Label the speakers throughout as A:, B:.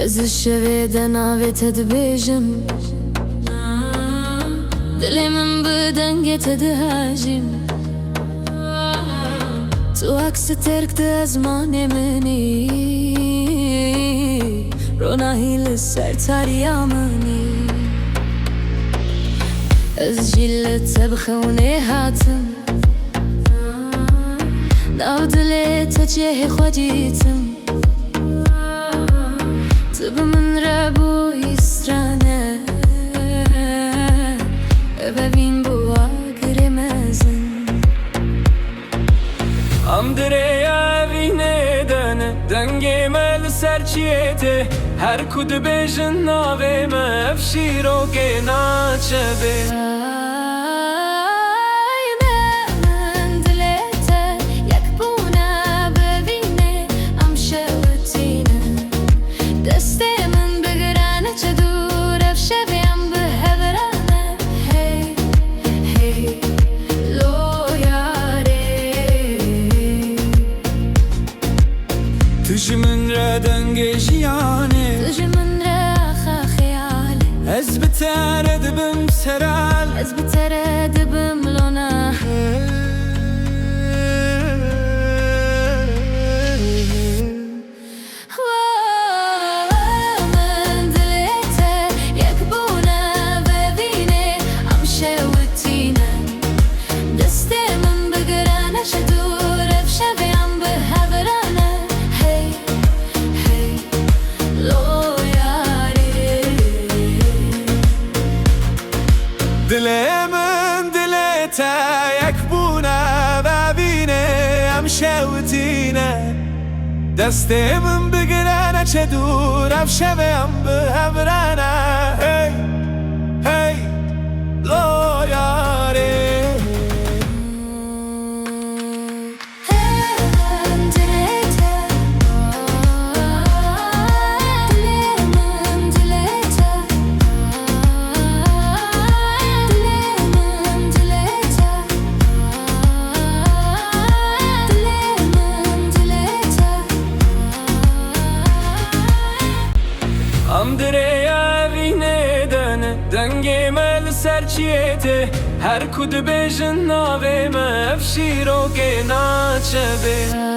A: Ez الشوي ناوێتە دبێژم دلێ من بدەنگێتە دەهاژیم تو عکسە تێرکتە زمانێ منی ڕۆناهی لەسەر تاریە منی Ez جیلەتە بخەونێ هاتم ناو دلێتە جێهێ خۆدیتم من ربوی استرانه ببین بوا گرمزن
B: ام دریا وینه دنه دنگی مل سرچیته هر کود بیجن ناوه مفشیرو که ناچه به تجي من ردنگ جیانه
A: تجي من راخا خيالي
B: Ez بترد بمسرال
A: Ez بترد بملونه
B: دل من دلته یک بونه ببینه هم شوتینه دست من بگرنه چه دور افشویم به هبرنه هی هی لو یاره ام دریا وینه دنه دنگی مل سرچیته هر کود بیجن ناوه مفشیرو که ناچه به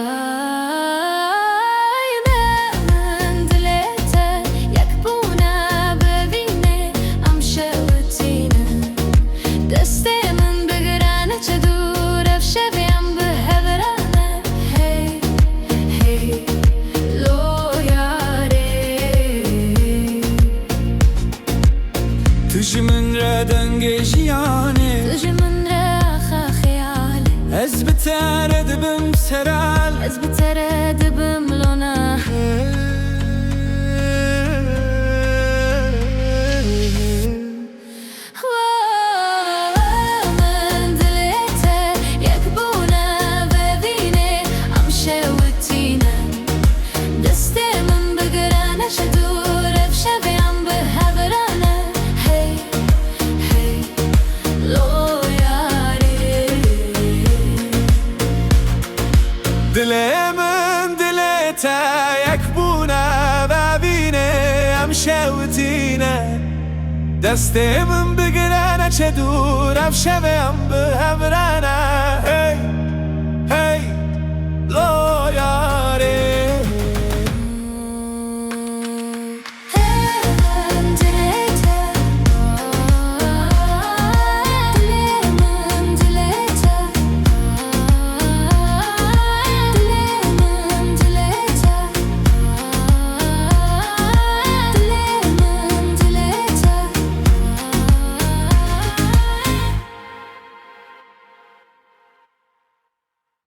B: تجي من ردنگ جیانه
A: تجي من راخا خيالي
B: Ez بترد بمسرال
A: Ez بترد بملونه
B: دل من دلته یک بونه ببینه هم شوتینه دست من بگرنه چه دور افشویم به هبرنه هی